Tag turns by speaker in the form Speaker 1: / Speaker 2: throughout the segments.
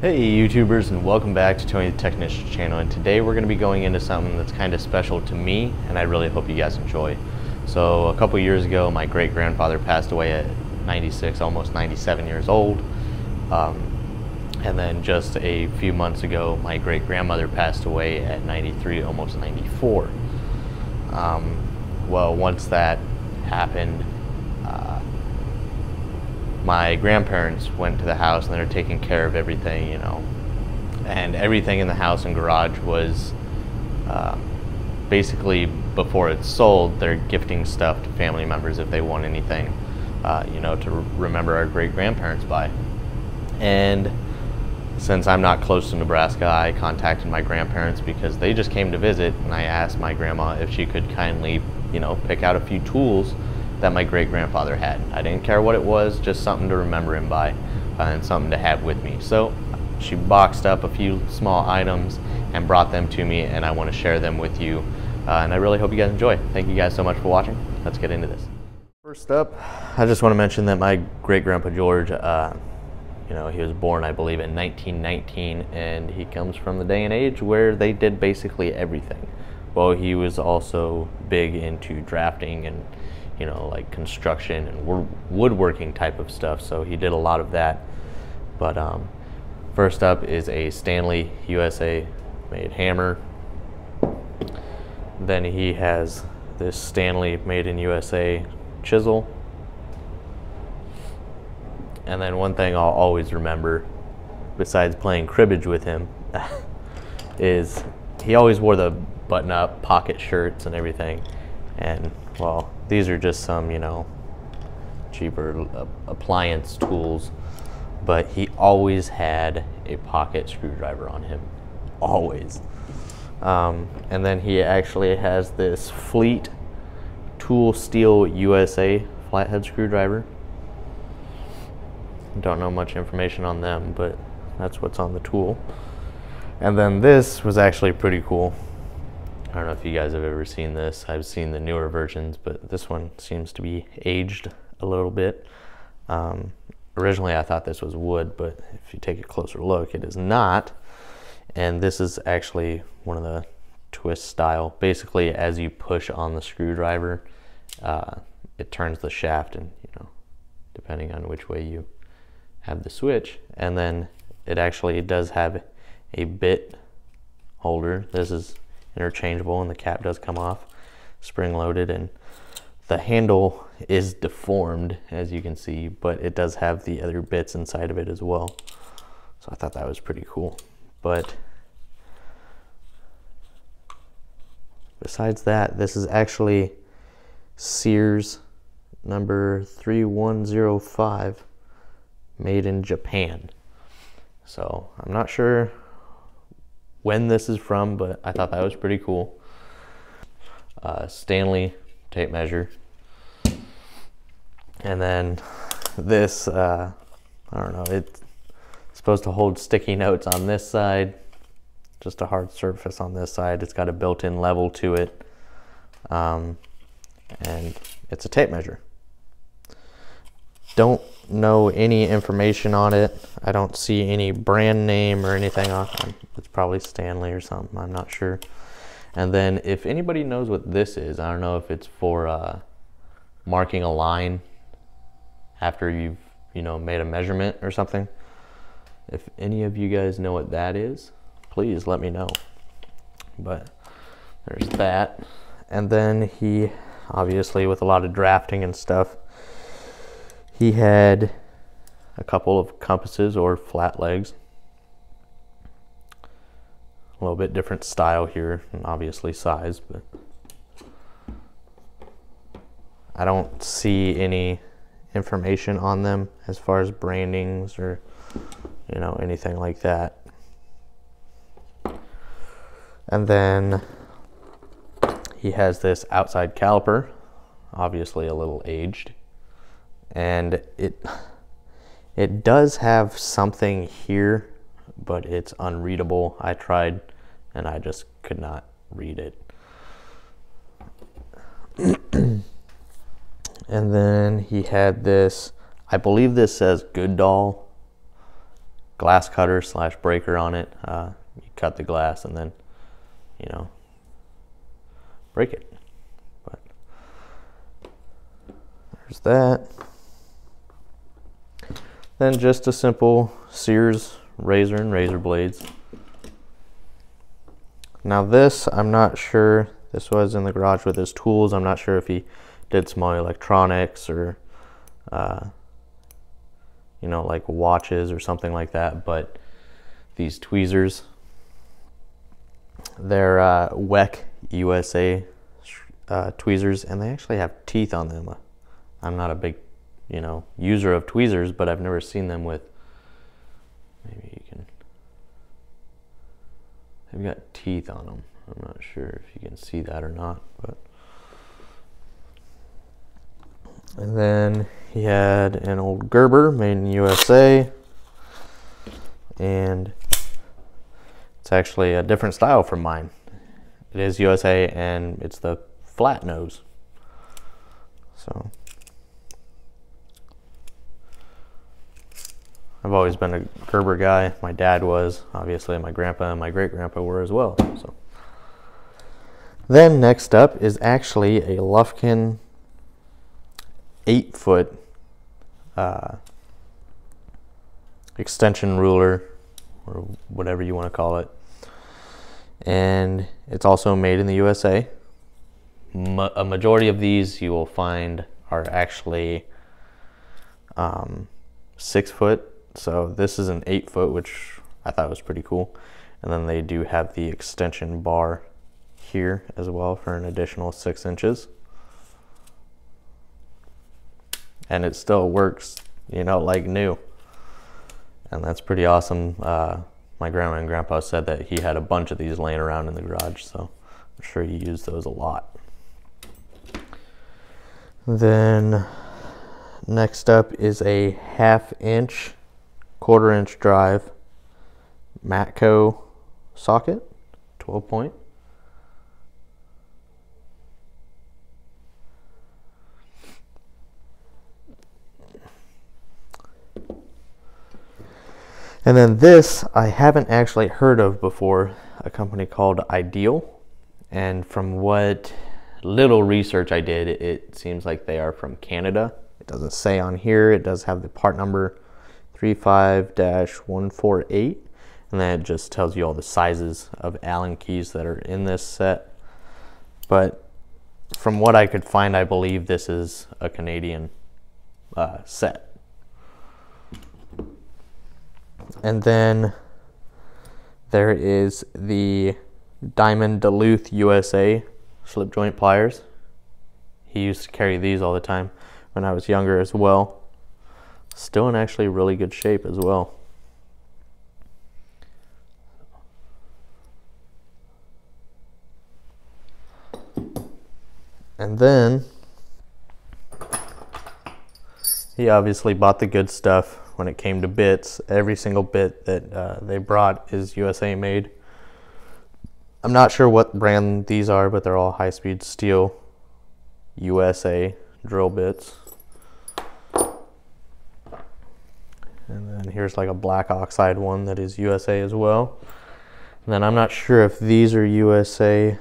Speaker 1: Hey YouTubers, and welcome back to Tony the Technician's channel, and today we're going to be going into something that's kind of special to me and I really hope you guys enjoy. So a couple years ago my great-grandfather passed away at 96, almost 97 years old, and then just a few months ago my great-grandmother passed away at 93, almost 94. Well, once that happened, my grandparents went to the house and they were taking care of everything, and everything in the house and garage was basically, before it's sold, they're gifting stuff to family members if they want anything, to remember our great-grandparents by. And since I'm not close to Nebraska, I contacted my grandparents because they just came to visit, and I asked my grandma if she could kindly, pick out a few tools that my great-grandfather had. I didn't care what it was, just something to remember him by, and something to have with me. So she boxed up a few small items and brought them to me, and I want to share them with you, and I really hope you guys enjoy. Thank you guys so much for watching. Let's get into this. First up, I just want to mention that my great-grandpa George, he was born, I believe, in 1919, and he comes from the day and age where they did basically everything. Well, he was also big into drafting and like construction and woodworking type of stuff, so he did a lot of that. But first up is a Stanley USA made hammer. Then he has this Stanley made in USA chisel. And then one thing I'll always remember, besides playing cribbage with him, is he always wore the button-up pocket shirts and everything. And well, these are just some, cheaper appliance tools, but he always had a pocket screwdriver on him, always. And then he actually has this Fleet Tool Steel USA flathead screwdriver. Don't know much information on them, but that's what's on the tool. And then this was actually pretty cool. I don't know if you guys have ever seen this. I've seen the newer versions, but this one seems to be aged a little bit. Originally I thought this was wood, but if you take a closer look, it is not. And this is actually one of the twist style. Basically, as you push on the screwdriver, it turns the shaft, and depending on which way you have the switch. And then it actually does have a bit holder. This is interchangeable, and the cap does come off, spring loaded, and the handle is deformed, as you can see, but it does have the other bits inside of it as well. So I thought that was pretty cool. But besides that, this is actually Sears number 3105, made in Japan. So I'm not sure when this is from, but I thought that was pretty cool. Stanley tape measure. And then this, I don't know, it's supposed to hold sticky notes on this side, just a hard surface on this side. It's got a built-in level to it, and it's a tape measure. Don't know any information on it. I don't see any brand name or anything on it. It's probably Stanley or something, I'm not sure. And then if anybody knows what this is, I don't know if it's for marking a line after you've made a measurement or something. If any of you guys know what that is, please let me know. But there's that. And then he, obviously with a lot of drafting and stuff, he had a couple of compasses or flat legs. A little bit different style here, and obviously size, but I don't see any information on them as far as brandings or anything like that. And then he has this outside caliper, obviously a little aged. And it does have something here, but it's unreadable. I tried and I just could not read it. And then he had this, I believe this says Good Doll glass cutter slash breaker on it. You cut the glass and then, you know, break it. But there's that. Then just a simple Sears razor and razor blades. Now this, I'm not sure, this was in the garage with his tools. I'm not sure if he did small electronics or, you know, like watches or something like that. But these tweezers, they're WEC USA tweezers, and they actually have teeth on them. I'm not a big, you know, user of tweezers, but I've never seen them with, maybe you can, they've got teeth on them. I'm not sure if you can see that or not, but. And then he had an old Gerber made in USA, and it's actually a different style from mine. It is USA, and it's the flat nose. So I've always been a Gerber guy. My dad was, obviously my grandpa and my great-grandpa were as well. So then next up is actually a Lufkin 8-foot extension ruler, or whatever you want to call it, and it's also made in the USA. A majority of these you will find are actually 6 foot, so this is an 8 foot, which I thought was pretty cool. And then they do have the extension bar here as well for an additional 6 inches. And it still works, you know, like new. And that's pretty awesome. My grandma and grandpa said that he had a bunch of these laying around in the garage, so I'm sure he used those a lot. Then next up is a 1/2 inch, 1/4 inch drive Matco socket, 12 point. And then this I haven't actually heard of before, a company called Ideal. And from what little research I did, it seems like they are from Canada. It doesn't say on here. It does have the part number 35-148. And then it just tells you all the sizes of Allen keys that are in this set. But from what I could find, I believe this is a Canadian set. And then there is the Diamond Duluth USA slip joint pliers. He used to carry these all the time when I was younger as well. Still in actually really good shape as well. And then he obviously bought the good stuff when it came to bits. Every single bit that they brought is USA made. I'm not sure what brand these are, but they're all high-speed steel USA drill bits. And then here's like a black oxide one that is USA as well. And then I'm not sure if these are USA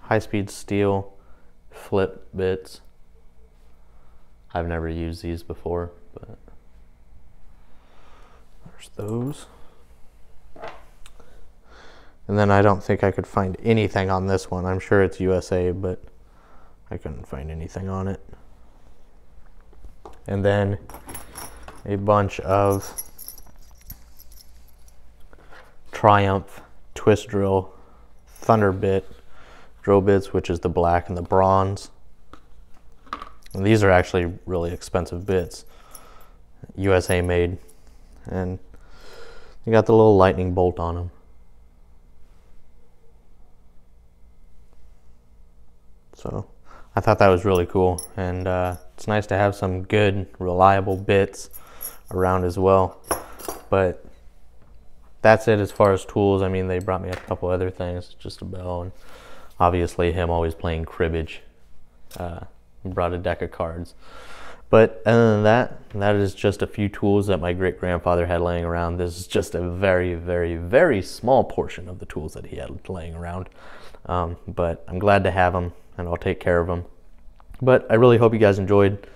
Speaker 1: high-speed steel flip bits. I've never used these before, but there's those. And then I don't think I could find anything on this one. I'm sure it's USA, but I couldn't find anything on it. And then a bunch of Triumph twist drill Thunder bit drill bits, which is the black and the bronze. And these are actually really expensive bits, USA made, and they got the little lightning bolt on them. So I thought that was really cool, and it's nice to have some good, reliable bits around as well. But that's it as far as tools. I mean, they brought me a couple other things, just a bell, and obviously him always playing cribbage. Brought a deck of cards. But other than that, that is just a few tools that my great-grandfather had laying around. This is just a very, very, very small portion of the tools that he had laying around. But I'm glad to have them, and I'll take care of them. But I really hope you guys enjoyed,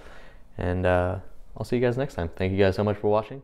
Speaker 1: and I'll see you guys next time. Thank you guys so much for watching.